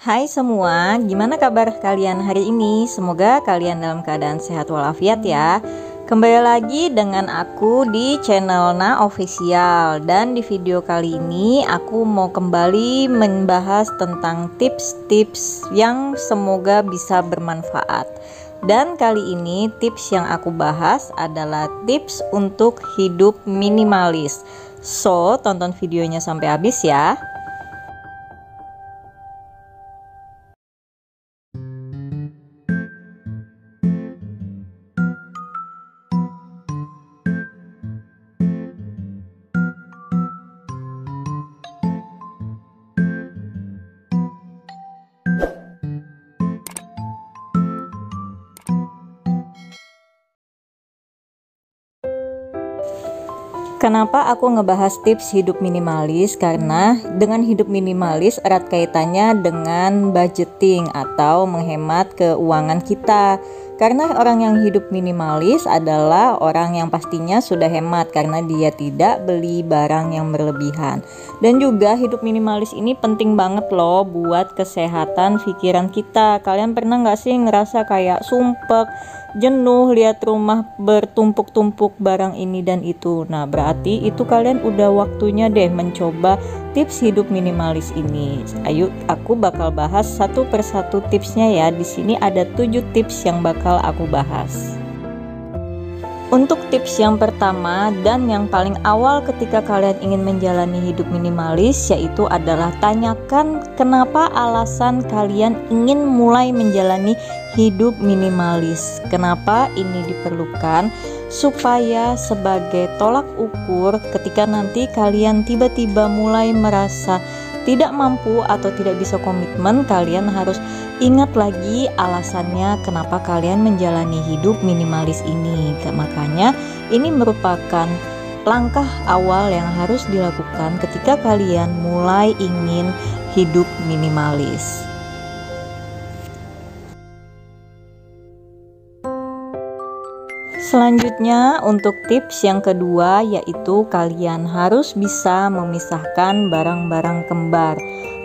Hai semua, gimana kabar kalian hari ini? Semoga kalian dalam keadaan sehat walafiat ya. Kembali lagi dengan aku di channel Na Official. Dan di video kali ini aku mau kembali membahas tentang tips-tips yang semoga bisa bermanfaat. Dan kali ini tips yang aku bahas adalah tips untuk hidup minimalis. So, tonton videonya sampai habis ya. Kenapa aku ngebahas tips hidup minimalis? Karena dengan hidup minimalis erat kaitannya dengan budgeting atau menghemat keuangan kita. Karena orang yang hidup minimalis adalah orang yang pastinya sudah hemat karena dia tidak beli barang yang berlebihan. Dan juga hidup minimalis ini penting banget loh buat kesehatan pikiran kita. Kalian pernah gak sih ngerasa kayak sumpek, jenuh lihat rumah bertumpuk-tumpuk barang ini dan itu? Nah, berarti itu kalian udah waktunya deh mencoba tips hidup minimalis ini. Ayo, aku bakal bahas satu persatu tipsnya ya. Di sini ada 7 tips yang bakal aku bahas. Untuk tips yang pertama dan yang paling awal ketika kalian ingin menjalani hidup minimalis, yaitu adalah tanyakan kenapa alasan kalian ingin mulai menjalani hidup minimalis. Kenapa ini diperlukan? Supaya sebagai tolak ukur ketika nanti kalian tiba-tiba mulai merasa tidak mampu atau tidak bisa komitmen, kalian harus ingat lagi alasannya kenapa kalian menjalani hidup minimalis ini. Makanya ini merupakan langkah awal yang harus dilakukan ketika kalian mulai ingin hidup minimalis. Selanjutnya untuk tips yang kedua, yaitu kalian harus bisa memisahkan barang-barang kembar.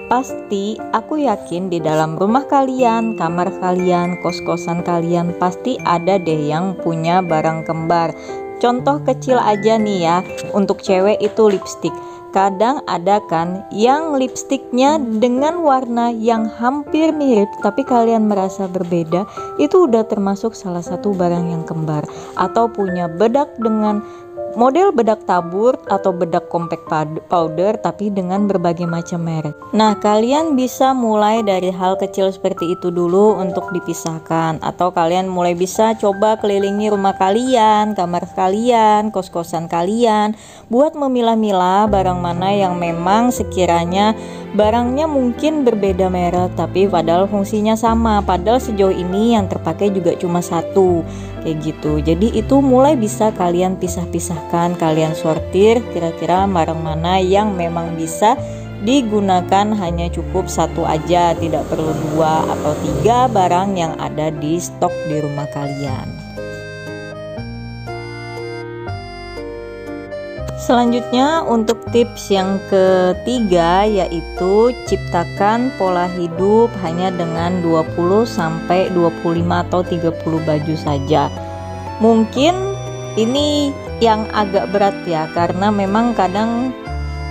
Pasti aku yakin di dalam rumah kalian, kamar kalian, kos-kosan kalian pasti ada deh yang punya barang kembar. Contoh kecil aja nih ya, untuk cewek itu lipstik. Kadang ada kan yang lipstiknya dengan warna yang hampir mirip tapi kalian merasa berbeda, itu udah termasuk salah satu barang yang kembar. Atau punya bedak dengan model bedak tabur atau bedak compact powder tapi dengan berbagai macam merek. Nah, kalian bisa mulai dari hal kecil seperti itu dulu untuk dipisahkan. Atau kalian mulai bisa coba kelilingi rumah kalian, kamar kalian, kos-kosan kalian, buat memilah-milah barang mana yang memang sekiranya barangnya mungkin berbeda merek tapi padahal fungsinya sama, padahal sejauh ini yang terpakai juga cuma satu, kayak gitu. Jadi itu mulai bisa kalian pisah-pisahkan, kalian sortir kira-kira barang mana yang memang bisa digunakan hanya cukup satu aja, tidak perlu 2 atau 3 barang yang ada di stok di rumah kalian. Selanjutnya untuk tips yang ketiga, yaitu ciptakan pola hidup hanya dengan 20 sampai 25 atau 30 baju saja. Mungkin ini yang agak berat ya, karena memang kadang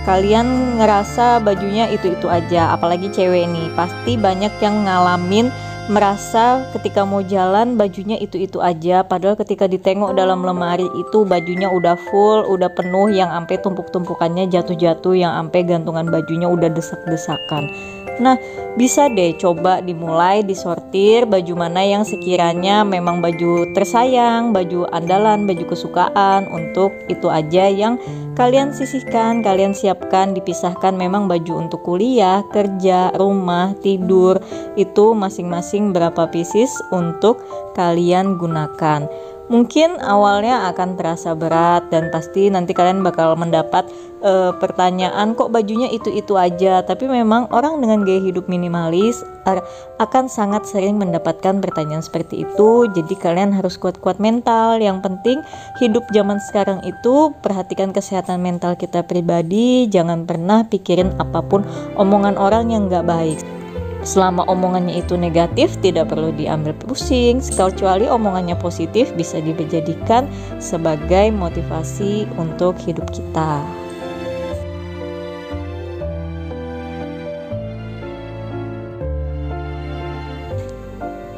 kalian ngerasa bajunya itu-itu aja, apalagi cewek nih, pasti banyak yang ngalamin merasa ketika mau jalan bajunya itu-itu aja, padahal ketika ditengok dalam lemari itu bajunya udah full, udah penuh, yang sampai tumpuk-tumpukannya jatuh-jatuh, yang sampai gantungan bajunya udah desak-desakan. Nah, bisa deh coba dimulai disortir baju mana yang sekiranya memang baju tersayang, baju andalan, baju kesukaan, untuk itu aja yang kalian sisihkan, kalian siapkan, dipisahkan. Memang baju untuk kuliah, kerja, rumah, tidur, itu masing-masing berapa pieces untuk kalian gunakan. Mungkin awalnya akan terasa berat dan pasti nanti kalian bakal mendapat pertanyaan, kok bajunya itu-itu aja. Tapi memang orang dengan gaya hidup minimalis akan sangat sering mendapatkan pertanyaan seperti itu. Jadi kalian harus kuat-kuat mental. Yang penting hidup zaman sekarang itu perhatikan kesehatan mental kita pribadi. Jangan pernah pikirin apapun omongan orang yang gak baik. Selama omongannya itu negatif, tidak perlu diambil pusing. Kecuali omongannya positif, bisa dijadikan sebagai motivasi untuk hidup kita.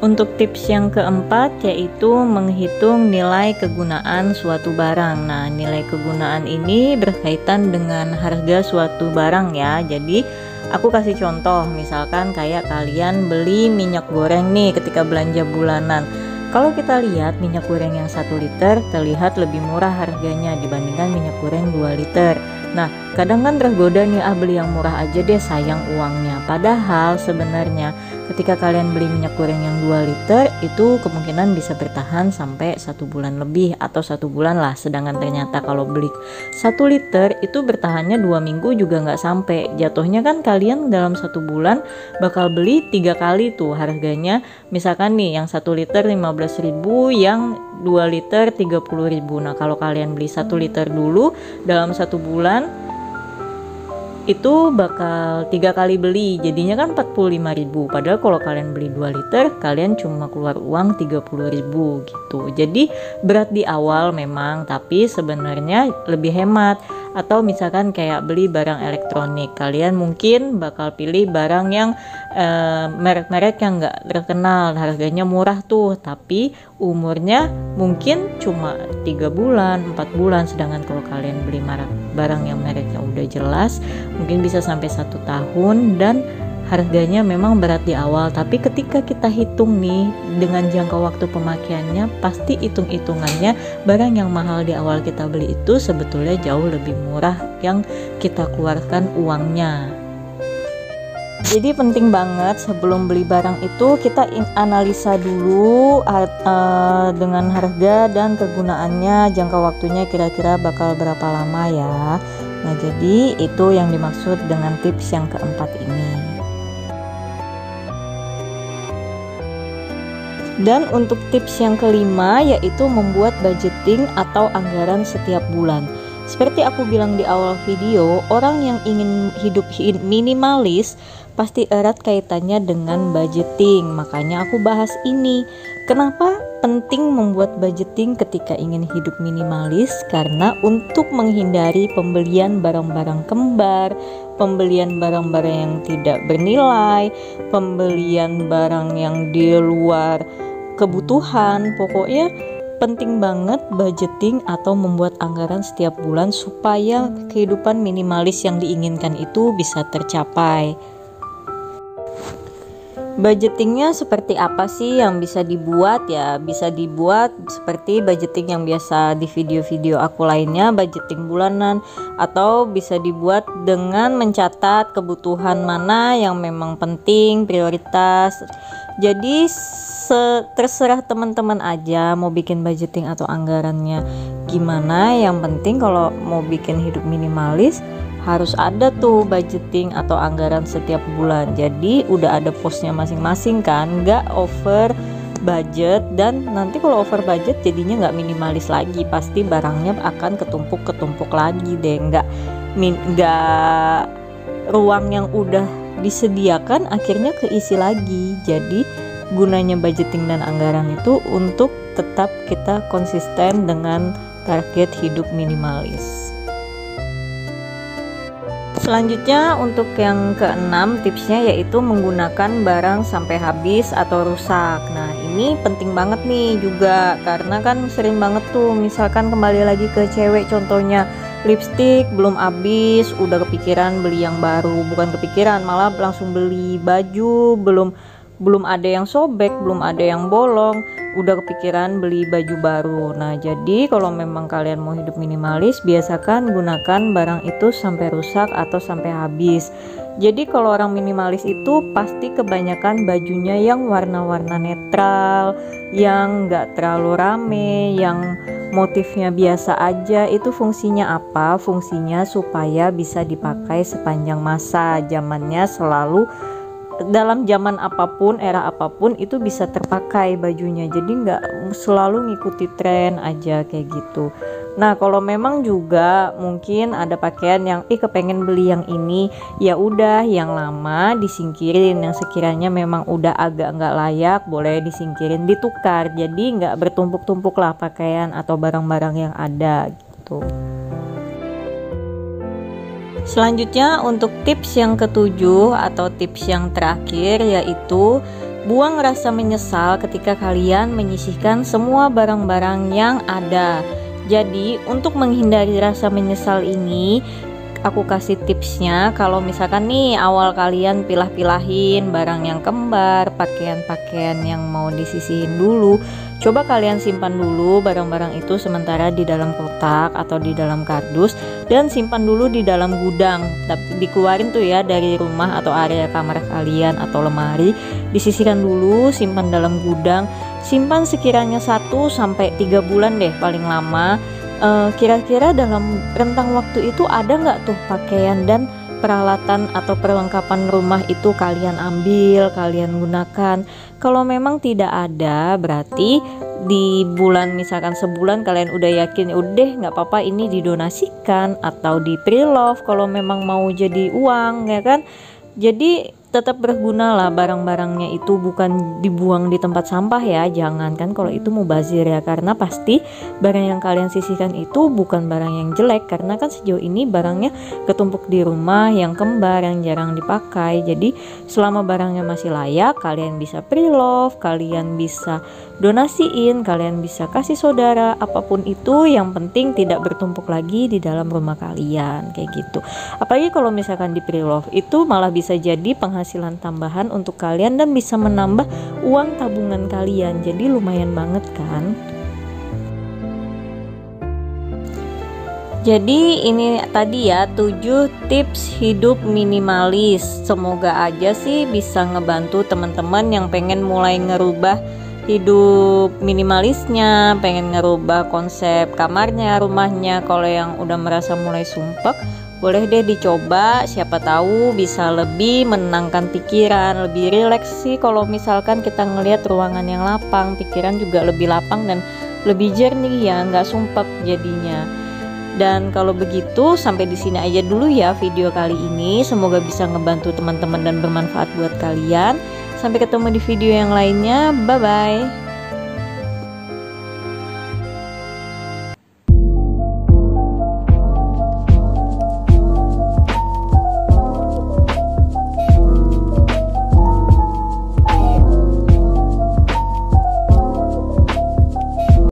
Untuk tips yang keempat yaitu menghitung nilai kegunaan suatu barang. Nah, nilai kegunaan ini berkaitan dengan harga suatu barang ya. Jadi aku kasih contoh, misalkan kayak kalian beli minyak goreng nih ketika belanja bulanan. Kalau kita lihat minyak goreng yang 1 liter terlihat lebih murah harganya dibandingkan minyak goreng 2 liter. Nah, kadang kan tergoda nih, beli yang murah aja deh, sayang uangnya. Padahal sebenarnya ketika kalian beli minyak goreng yang 2 liter itu kemungkinan bisa bertahan sampai 1 bulan lebih atau 1 bulan lah. Sedangkan ternyata kalau beli 1 liter itu bertahannya 2 minggu juga nggak sampai. Jatuhnya kan kalian dalam 1 bulan bakal beli 3 kali tuh harganya. Misalkan nih yang 1 liter 15.000, yang 2 liter 30.000. Nah, kalau kalian beli 1 liter dulu dalam 1 bulan itu bakal 3 kali beli, jadinya kan 45.000. Padahal kalau kalian beli 2 liter kalian cuma keluar uang 30.000 gitu. Jadi berat di awal memang, tapi sebenarnya lebih hemat. Atau misalkan kayak beli barang elektronik, kalian mungkin bakal pilih barang yang merek-merek yang nggak terkenal, harganya murah tuh, tapi umurnya mungkin cuma 3 bulan, 4 bulan. Sedangkan kalau kalian beli barang yang mereknya udah jelas, mungkin bisa sampai 1 tahun dan harganya memang berat di awal. Tapi ketika kita hitung nih dengan jangka waktu pemakaiannya, pasti hitung-hitungannya barang yang mahal di awal kita beli itu sebetulnya jauh lebih murah yang kita keluarkan uangnya. Jadi penting banget sebelum beli barang itu kita analisa dulu dengan harga dan kegunaannya, jangka waktunya kira-kira bakal berapa lama ya. Nah, jadi itu yang dimaksud dengan tips yang keempat ini. Dan untuk tips yang kelima yaitu membuat budgeting atau anggaran setiap bulan. Seperti aku bilang di awal video, orang yang ingin hidup minimalis pasti erat kaitannya dengan budgeting. Makanya aku bahas ini. Kenapa penting membuat budgeting ketika ingin hidup minimalis? Karena untuk menghindari pembelian barang-barang kembar, pembelian barang-barang yang tidak bernilai, pembelian barang yang di luar kebutuhan. Pokoknya penting banget budgeting atau membuat anggaran setiap bulan supaya kehidupan minimalis yang diinginkan itu bisa tercapai. Budgetingnya seperti apa sih yang bisa dibuat ya? Bisa dibuat seperti budgeting yang biasa di video-video aku lainnya, budgeting bulanan, atau bisa dibuat dengan mencatat kebutuhan mana yang memang penting, prioritas. Jadi terserah teman-teman aja mau bikin budgeting atau anggarannya gimana. Yang penting kalau mau bikin hidup minimalis harus ada tuh budgeting atau anggaran setiap bulan. Jadi udah ada posnya masing-masing kan, nggak over budget. Dan nanti kalau over budget jadinya nggak minimalis lagi, pasti barangnya akan ketumpuk lagi deh, nggak ruang yang udah disediakan akhirnya keisi lagi. Jadi gunanya budgeting dan anggaran itu untuk tetap kita konsisten dengan target hidup minimalis. Selanjutnya untuk yang keenam tipsnya yaitu menggunakan barang sampai habis atau rusak. Nah, ini penting banget nih juga, karena kan sering banget tuh misalkan kembali lagi ke cewek, contohnya lipstick belum habis udah kepikiran beli yang baru, bukan kepikiran malah langsung beli. Baju belum ada yang sobek, belum ada yang bolong, udah kepikiran beli baju baru. Nah, jadi kalau memang kalian mau hidup minimalis, biasakan gunakan barang itu sampai rusak atau sampai habis. Jadi kalau orang minimalis itu pasti kebanyakan bajunya yang warna-warna netral, yang gak terlalu rame, yang motifnya biasa aja. Itu fungsinya apa? Fungsinya supaya bisa dipakai sepanjang masa, zamannya selalu, dalam zaman apapun, era apapun itu bisa terpakai bajunya. Jadi nggak selalu ngikuti tren aja kayak gitu. Nah, kalau memang juga mungkin ada pakaian yang kepengen beli yang ini, ya udah yang lama disingkirin, yang sekiranya memang udah agak nggak layak boleh disingkirin, ditukar, jadi nggak bertumpuk-tumpuk lah pakaian atau barang-barang yang ada gitu. Selanjutnya untuk tips yang ketujuh atau tips yang terakhir, yaitu buang rasa menyesal ketika kalian menyisihkan semua barang-barang yang ada. Jadi untuk menghindari rasa menyesal ini, aku kasih tipsnya. Kalau misalkan nih awal kalian pilah-pilahin barang yang kembar, pakaian-pakaian yang mau disisihin dulu, coba kalian simpan dulu barang-barang itu sementara di dalam kotak atau di dalam kardus, dan simpan dulu di dalam gudang. Tapi dikeluarin tuh ya dari rumah atau area kamar kalian atau lemari, disisihkan dulu, simpan dalam gudang, simpan sekiranya 1-3 bulan deh paling lama. Kira-kira dalam rentang waktu itu ada nggak tuh pakaian dan peralatan atau perlengkapan rumah itu kalian ambil, kalian gunakan. Kalau memang tidak ada, berarti di bulan misalkan sebulan kalian udah yakin udah nggak apa-apa, ini didonasikan atau di pre-love kalau memang mau jadi uang, ya kan. Jadi tetap berguna lah barang-barangnya itu, bukan dibuang di tempat sampah ya, jangan kan, kalau itu mubazir ya, karena pasti barang yang kalian sisihkan itu bukan barang yang jelek, karena kan sejauh ini barangnya ketumpuk di rumah, yang kembar, yang jarang dipakai. Jadi selama barangnya masih layak, kalian bisa pre-love, kalian bisa donasiin, kalian bisa kasih saudara, apapun itu, yang penting tidak bertumpuk lagi di dalam rumah kalian, kayak gitu. Apalagi kalau misalkan di pre-love itu malah bisa jadi penghasilan tambahan untuk kalian dan bisa menambah uang tabungan kalian, jadi lumayan banget kan. Jadi ini tadi ya 7 tips hidup minimalis. Semoga aja sih bisa ngebantu teman-teman yang pengen mulai ngerubah hidup minimalisnya, pengen ngerubah konsep kamarnya, rumahnya. Kalau yang udah merasa mulai sumpek, boleh deh dicoba, siapa tahu bisa lebih menenangkan pikiran, lebih rileks sih. Kalau misalkan kita ngelihat ruangan yang lapang, pikiran juga lebih lapang dan lebih jernih ya, nggak sumpek jadinya. Dan kalau begitu sampai di sini aja dulu ya video kali ini. Semoga bisa ngebantu teman-teman dan bermanfaat buat kalian. Sampai ketemu di video yang lainnya. Bye bye.